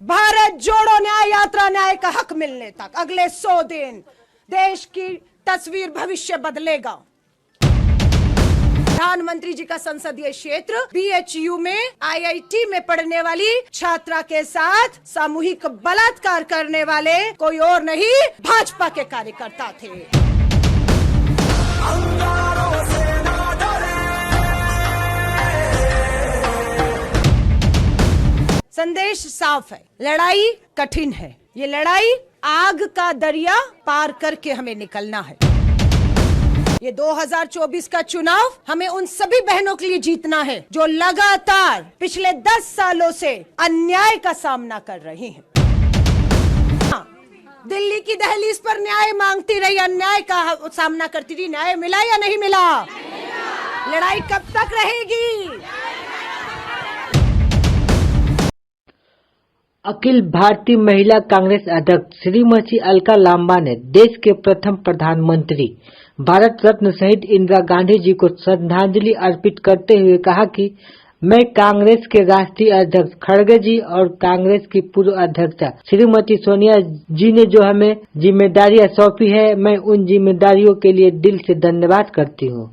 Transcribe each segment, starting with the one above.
भारत जोड़ो न्याय यात्रा न्याय का हक मिलने तक अगले 100 दिन देश की तस्वीर भविष्य बदलेगा। प्रधानमंत्री जी का संसदीय क्षेत्र बीएचयू में आईआईटी में पढ़ने वाली छात्रा के साथ सामूहिक बलात्कार करने वाले कोई और नहीं, भाजपा के कार्यकर्ता थे। संदेश साफ है, लड़ाई कठिन है। ये लड़ाई आग का दरिया पार करके हमें निकलना है। ये 2024 का चुनाव हमें उन सभी बहनों के लिए जीतना है जो लगातार पिछले 10 सालों से अन्याय का सामना कर रही हैं। दिल्ली की दहलीज पर न्याय मांगती रही, अन्याय का सामना करती रही, न्याय मिला या नहीं मिला? लड़ाई कब तक रहेगी? अखिल भारतीय महिला कांग्रेस अध्यक्ष श्रीमती अलका लांबा ने देश के प्रथम प्रधानमंत्री भारत रत्न शहीद इंदिरा गांधी जी को श्रद्धांजलि अर्पित करते हुए कहा कि मैं कांग्रेस के राष्ट्रीय अध्यक्ष खड़गे जी और कांग्रेस की पूर्व अध्यक्षा श्रीमती सोनिया जी ने जो हमें जिम्मेदारियां सौंपी है, मैं उन जिम्मेदारियों के लिए दिल से धन्यवाद करती हूं।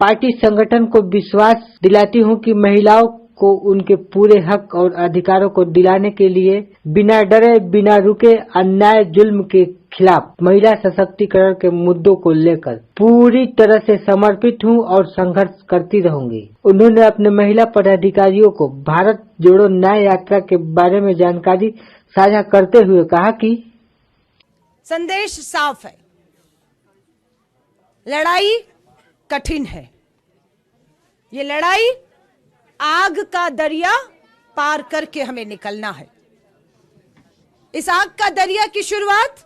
पार्टी संगठन को विश्वास दिलाती हूं कि महिलाओं को उनके पूरे हक और अधिकारों को दिलाने के लिए बिना डरे बिना रुके अन्याय जुल्म के खिलाफ महिला सशक्तिकरण के मुद्दों को लेकर पूरी तरह से समर्पित हूं और संघर्ष करती रहूंगी। उन्होंने अपने महिला पदाधिकारियों को भारत जोड़ो न्याय यात्रा के बारे में जानकारी साझा करते हुए कहा कि संदेश साफ है, लड़ाई कठिन है। ये लड़ाई आग का दरिया पार करके हमें निकलना है। इस आग का दरिया की शुरुआत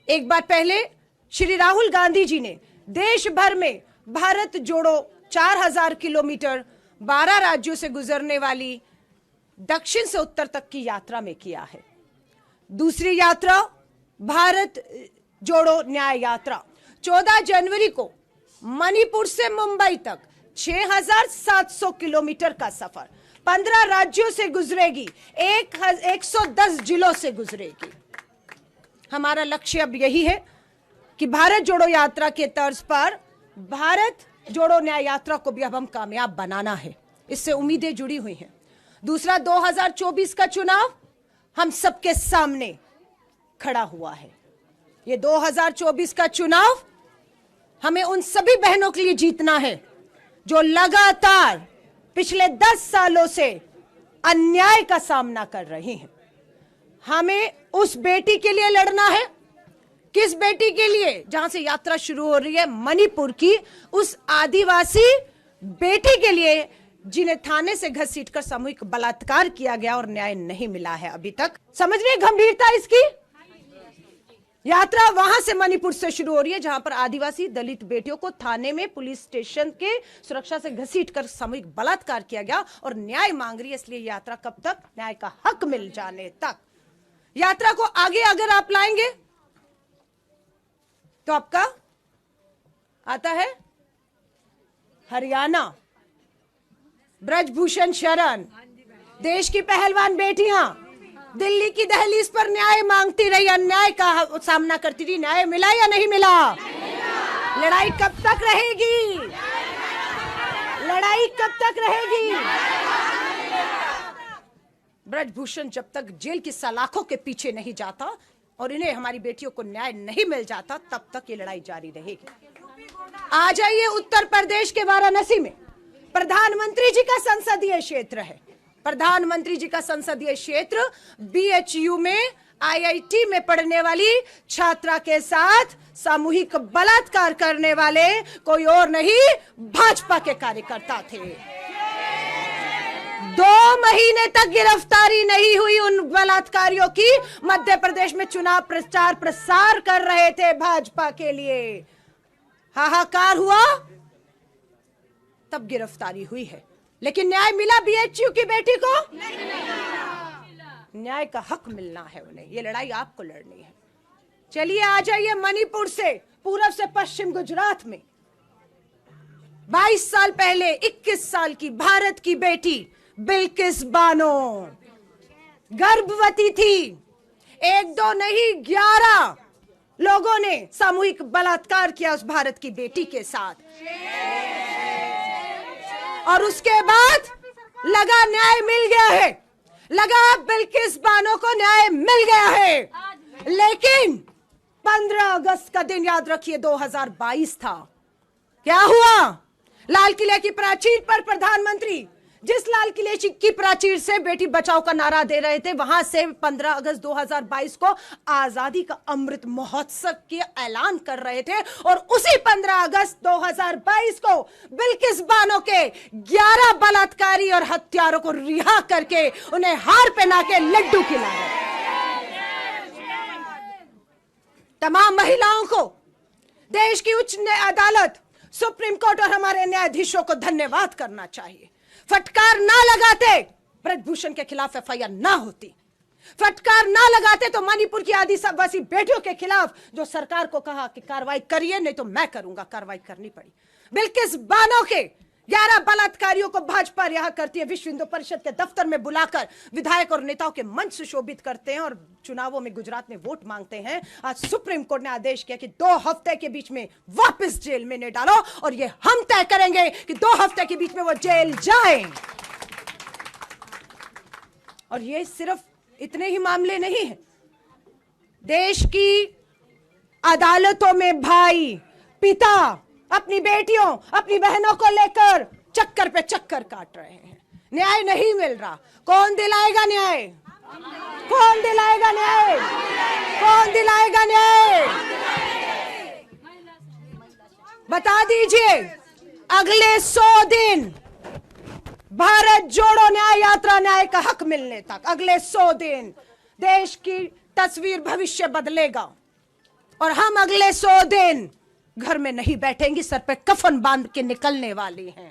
एक बार पहले श्री राहुल गांधी जी ने देश भर में भारत जोड़ो 4000 किलोमीटर 12 राज्यों से गुजरने वाली दक्षिण से उत्तर तक की यात्रा में किया है। दूसरी यात्रा भारत जोड़ो न्याय यात्रा 14 जनवरी को मणिपुर से मुंबई तक 6700 किलोमीटर का सफर 15 राज्यों से गुजरेगी, 110 जिलों से गुजरेगी। हमारा लक्ष्य अब यही है कि भारत जोड़ो यात्रा के तर्ज पर भारत जोड़ो न्याय यात्रा को भी अब हम कामयाब बनाना है। इससे उम्मीदें जुड़ी हुई हैं। दूसरा, 2024 का चुनाव हम सबके सामने खड़ा हुआ है। ये 2024 का चुनाव हमें उन सभी बहनों के लिए जीतना है जो लगातार पिछले 10 सालों से अन्याय का सामना कर रही हैं। हमें उस बेटी के लिए लड़ना है। किस बेटी के लिए? जहां से यात्रा शुरू हो रही है, मणिपुर की उस आदिवासी बेटी के लिए जिन्हें थाने से घसीटकर सामूहिक बलात्कार किया गया और न्याय नहीं मिला है अभी तक। समझ रहे गंभीरता इसकी? यात्रा वहां से मणिपुर से शुरू हो रही है जहां पर आदिवासी दलित बेटियों को थाने में पुलिस स्टेशन के सुरक्षा से घसीटकर सामूहिक बलात्कार किया गया और न्याय मांग रही है। इसलिए यात्रा कब तक? न्याय का हक मिल जाने तक। यात्रा को आगे अगर आप लाएंगे तो आपका आता है हरियाणा, ब्रजभूषण शरण, देश की पहलवान बेटियां दिल्ली की दहलीज पर न्याय मांगती रही, अन्याय का सामना करती रही, न्याय मिला या नहीं मिला? लड़ाई कब तक रहेगी? लड़ाई कब तक रहेगी? ब्रजभूषण जब तक जेल की सलाखों के पीछे नहीं जाता और इन्हें, हमारी बेटियों को न्याय नहीं मिल जाता, तब तक ये लड़ाई जारी रहेगी। आ जाइए उत्तर प्रदेश के वाराणसी में प्रधानमंत्री जी का संसदीय क्षेत्र है। प्रधानमंत्री जी का संसदीय क्षेत्र बीएचयू में आईआईटी में पढ़ने वाली छात्रा के साथ सामूहिक बलात्कार करने वाले कोई और नहीं, भाजपा के कार्यकर्ता थे। 2 महीने तक गिरफ्तारी नहीं हुई उन बलात्कारियों की। मध्य प्रदेश में चुनाव प्रचार प्रसार कर रहे थे भाजपा के लिए। हाहाकार हुआ, तब गिरफ्तारी हुई है। लेकिन न्याय मिला बीएचयू की बेटी को? नहीं मिला। न्याय का हक मिलना है उन्हें। ये लड़ाई आपको लड़नी है। चलिए आ जाइए मणिपुर से पूर्व से पश्चिम गुजरात में 22 साल पहले 21 साल की भारत की बेटी बिल्किस बानो गर्भवती थी। 1 2 नहीं 11 लोगों ने सामूहिक बलात्कार किया उस भारत की बेटी के साथ, और उसके बाद लगा न्याय मिल गया है, लगा बिल्किस बानो को न्याय मिल गया है। लेकिन 15 अगस्त का दिन याद रखिए 2022 था। क्या हुआ? लाल किले की प्राचीर पर प्रधानमंत्री जिस लाल किले की प्राचीर से बेटी बचाओ का नारा दे रहे थे, वहां से 15 अगस्त 2022 को आजादी का अमृत महोत्सव के ऐलान कर रहे थे, और उसी 15 अगस्त 2022 को बिल्किस बानो के 11 बलात्कारी और हत्यारों को रिहा करके उन्हें हार पहना के लड्डू खिला रहे। तमाम महिलाओं को देश की उच्च अदालत, सुप्रीम कोर्ट और हमारे न्यायाधीशों को धन्यवाद करना चाहिए। फटकार ना लगाते ब्रजभूषण के खिलाफ एफआईआर ना होती, फटकार ना लगाते तो मणिपुर की आदिवासी बेटियों के खिलाफ जो सरकार को कहा कि कार्रवाई करिए, नहीं तो मैं करूंगा, कार्रवाई करनी पड़ी। बिल्किस बानो के 11 बलात्कारियों को भाजपा रिहा करती है, विश्व हिंदू परिषद के दफ्तर में बुलाकर विधायक और नेताओं के मंच सुशोभित करते हैं और चुनावों में गुजरात में वोट मांगते हैं। आज सुप्रीम कोर्ट ने आदेश किया कि 2 हफ्ते के बीच में वापस जेल में न डालो, और ये हम तय करेंगे कि 2 हफ्ते के बीच में वो जेल जाएं। और ये सिर्फ इतने ही मामले नहीं है, देश की अदालतों में भाई पिता अपनी बेटियों, अपनी बहनों को लेकर चक्कर पे चक्कर काट रहे हैं। न्याय नहीं मिल रहा। कौन दिलाएगा न्याय? कौन दिलाएगा न्याय? कौन दिलाएगा न्याय? बता दीजिए। अगले 100 दिन भारत जोड़ो न्याय यात्रा, न्याय का हक मिलने तक अगले 100 दिन देश की तस्वीर, भविष्य बदलेगा, और हम अगले 100 दिन घर में नहीं बैठेंगी, सर पे कफन बांध के निकलने वाली हैं।